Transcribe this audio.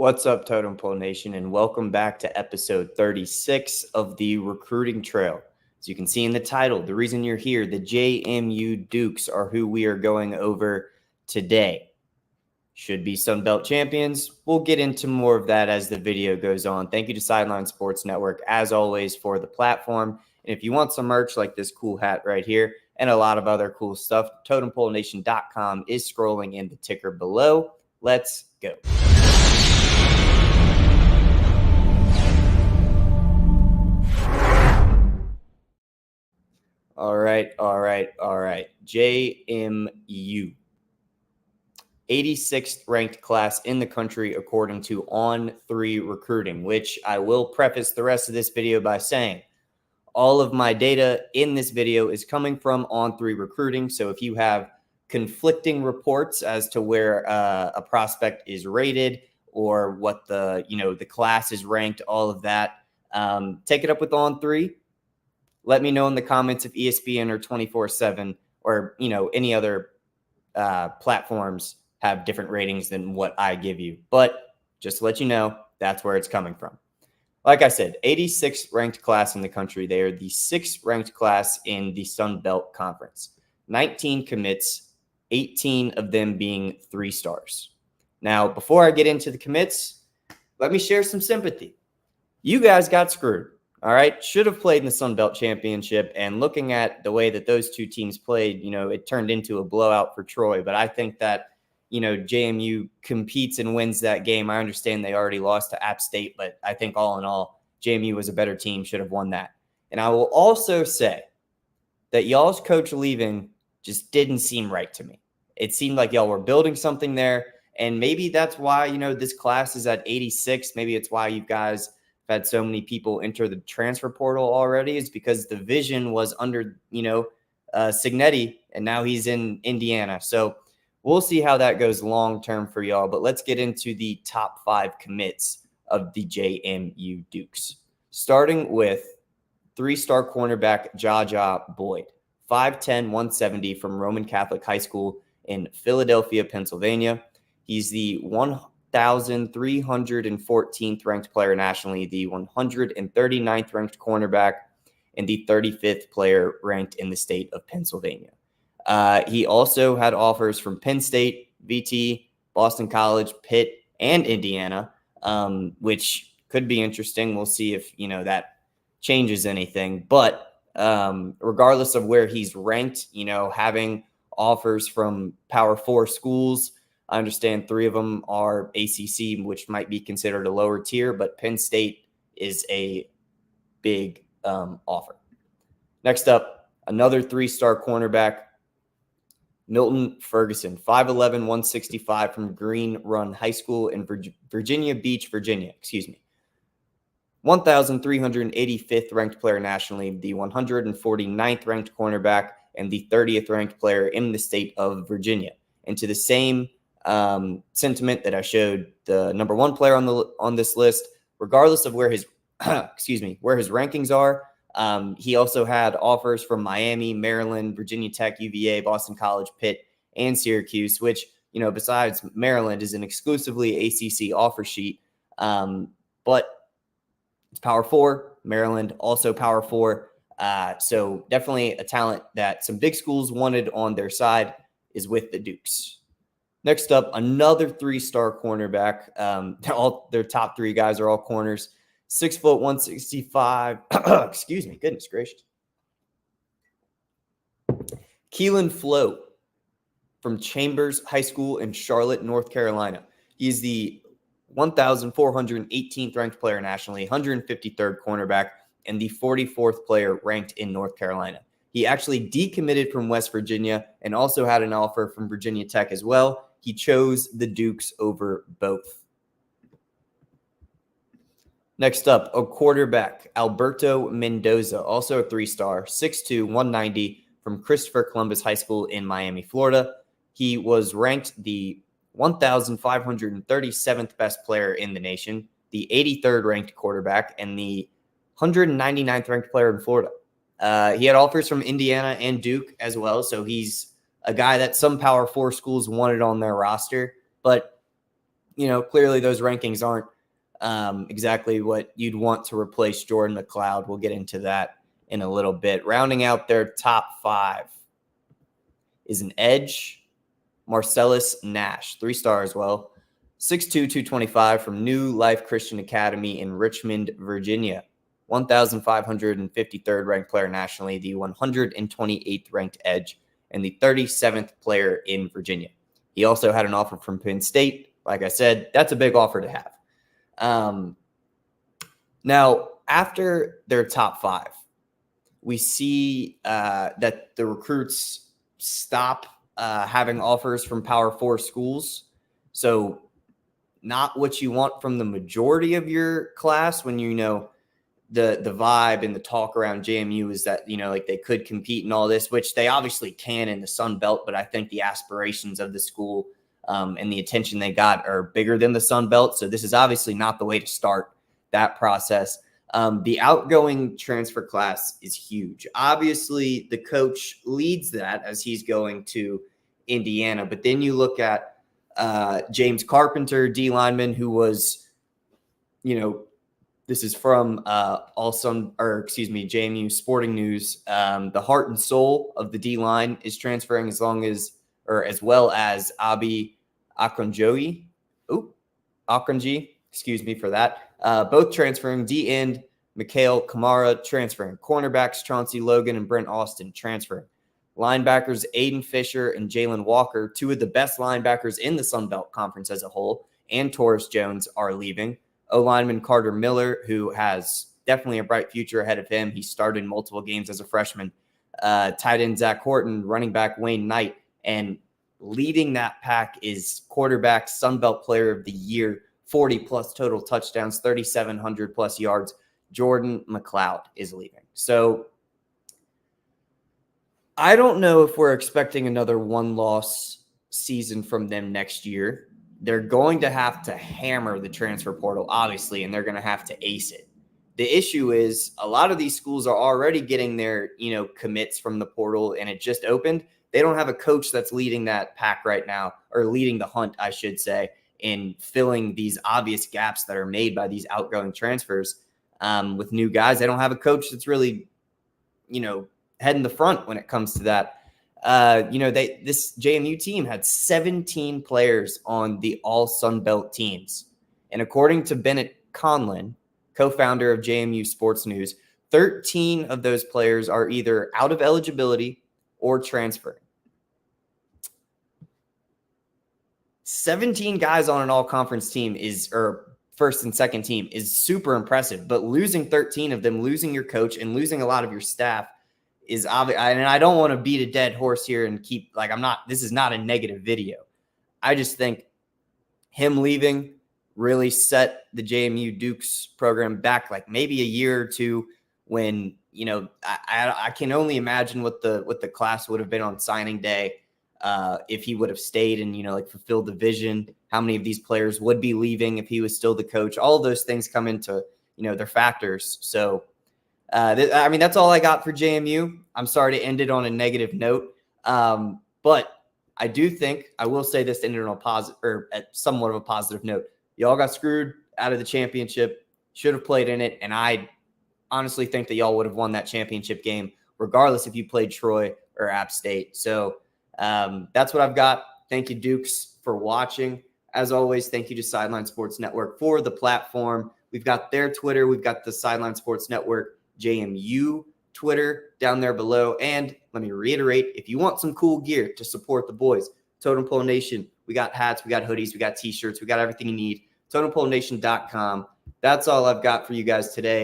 What's up, Totem Pole Nation, and welcome back to episode 36 of the Recruiting Trail. As you can see in the title, the reason you're here, the JMU Dukes are who we are going over today. Should be Sun Belt champions. We'll get into more of that as the video goes on. Thank you to Sideline Sports Network, as always, for the platform. And if you want some merch like this cool hat right here and a lot of other cool stuff, TotemPoleNation.com is scrolling in the ticker below. Let's go. All right. JMU. 86th ranked class in the country according to On3 Recruiting, which I will preface the rest of this video by saying all of my data in this video is coming from On3 Recruiting. So if you have conflicting reports as to where a prospect is rated or what the class is ranked, all of that, take it up with On3. Let me know in the comments if ESPN or 24/7 or any other platforms have different ratings than what I give you. But just to let you know, that's where it's coming from. Like I said, 86th ranked class in the country. They are the 6th ranked class in the Sun Belt Conference. 19 commits, 18 of them being 3 stars. Now, before I get into the commits, let me share some sympathy. You guys got screwed. All right. Should have played in the Sun Belt Championship. And looking at the way that those two teams played, it turned into a blowout for Troy. But I think that, JMU competes and wins that game. I understand they already lost to App State, but I think all in all, JMU was a better team, should have won that. And I will also say that y'all's coach leaving just didn't seem right to me. It seemed like y'all were building something there. And maybe that's why, this class is at 86. Maybe it's why you guys had so many people enter the transfer portal already, is because the vision was under, Signetti, and now he's in Indiana. So we'll see how that goes long-term for y'all, but let's get into the top 5 commits of the JMU Dukes. Starting with 3-star cornerback Jaja Boyd, 5'10", 170 from Roman Catholic High School in Philadelphia, Pennsylvania. He's the 1,314th ranked player nationally, the 139th ranked cornerback, and the 35th player ranked in the state of Pennsylvania. He also had offers from Penn State, VT, Boston College, Pitt, and Indiana, which could be interesting. We'll see if, that changes anything. But regardless of where he's ranked, having offers from Power 4 schools, I understand 3 of them are ACC, which might be considered a lower tier, but Penn State is a big offer. Next up, another 3-star cornerback, Milton Ferguson, 5'11", 165 from Green Run High School in Virginia Beach, Virginia. 1,385th ranked player nationally, the 149th ranked cornerback, and the 30th ranked player in the state of Virginia. And to the same sentiment that I showed the number 1 player on this list, regardless of where his where his rankings are, he also had offers from Miami, Maryland, Virginia Tech, UVA, Boston College, Pitt, and Syracuse, which besides Maryland is an exclusively ACC offer sheet, but it's Power 4. Maryland also Power 4, so definitely a talent that some big schools wanted on their side is with the Dukes. Next up, another 3-star cornerback. Their top 3 guys are all corners. 6', 165. Excuse me. Goodness gracious. Keelan Flo from Chambers High School in Charlotte, North Carolina. He's the 1,418th ranked player nationally, 153rd cornerback, and the 44th player ranked in North Carolina. He actually decommitted from West Virginia and also had an offer from Virginia Tech as well. He chose the Dukes over both. Next up, a quarterback, Alberto Mendoza, also a 3-star, 6'2", 190 from Christopher Columbus High School in Miami, Florida. He was ranked the 1,537th best player in the nation, the 83rd ranked quarterback, and the 199th ranked player in Florida. He had offers from Indiana and Duke as well, so he's a guy that some Power 4 schools wanted on their roster. But, clearly those rankings aren't exactly what you'd want to replace Jordan McLeod. We'll get into that in a little bit. Rounding out their top 5 is an edge, Marcellus Nash, 3-star as well. 6'2", 225 from New Life Christian Academy in Richmond, Virginia. 1,553rd ranked player nationally, the 128th ranked edge, and the 37th player in Virginia. He also had an offer from Penn State. Like I said, that's a big offer to have. Now, after their top 5, we see that the recruits stop having offers from Power 4 schools. So not what you want from the majority of your class when the vibe and the talk around JMU is that, like they could compete and all this, which they obviously can in the Sun Belt. But I think the aspirations of the school and the attention they got are bigger than the Sun Belt. So this is obviously not the way to start that process. The outgoing transfer class is huge. Obviously, the coach leads that as he's going to Indiana. But then you look at James Carpenter, D lineman, who was, this is from JMU Sporting News. The heart and soul of the D line is transferring as well as Abi Akonji. Excuse me for that. Both transferring. D end, Mikhail Kamara transferring. Cornerbacks, Chauncey Logan and Brent Austin transferring. Linebackers, Aiden Fisher and Jalen Walker, 2 of the best linebackers in the Sun Belt Conference as a whole, and Taurus Jones are leaving. O-lineman Carter Miller, who has definitely a bright future ahead of him. He started multiple games as a freshman. Tight end Zach Horton, running back Wayne Knight, and leading that pack is quarterback Sun Belt Player of the Year, 40-plus total touchdowns, 3,700-plus yards. Jordan McLeod is leaving. So I don't know if we're expecting another 1-loss season from them next year. They're going to have to hammer the transfer portal, obviously, and they're going to have to ace it. The issue is a lot of these schools are already getting their, commits from the portal, and it just opened. They don't have a coach that's leading that pack right now, or leading the hunt, I should say, in filling these obvious gaps that are made by these outgoing transfers with new guys. They don't have a coach that's really, heading the front when it comes to that. This JMU team had 17 players on the all Sun Belt teams. And according to Bennett Conlin, co-founder of JMU Sports News, 13 of those players are either out of eligibility or transferring. 17 guys on an all-conference team or first and second team is super impressive, but losing 13 of them, losing your coach and losing a lot of your staff is obvious. And I don't want to beat a dead horse here and this is not a negative video. I just think him leaving really set the JMU Dukes program back maybe a year or two when, I can only imagine what the class would have been on signing day if he would have stayed and, fulfilled the vision. How many of these players would be leaving if he was still the coach? All of those things come into, their factors. So, that's all I got for JMU. I'm sorry to end it on a negative note. But I do think I will say this to end it on a positive, or at somewhat of a positive note. Y'all got screwed out of the championship, should have played in it. And I honestly think that y'all would have won that championship game, regardless if you played Troy or App State. So that's what I've got. Thank you, Dukes, for watching. As always, thank you to Sideline Sports Network for the platform. We've got their Twitter. We've got the Sideline Sports Network JMU Twitter down there below. And let me reiterate, if you want some cool gear to support the boys, Totem Pole Nation, we got hats, we got hoodies, we got t-shirts, we got everything you need. TotemPoleNation.com. That's all I've got for you guys today.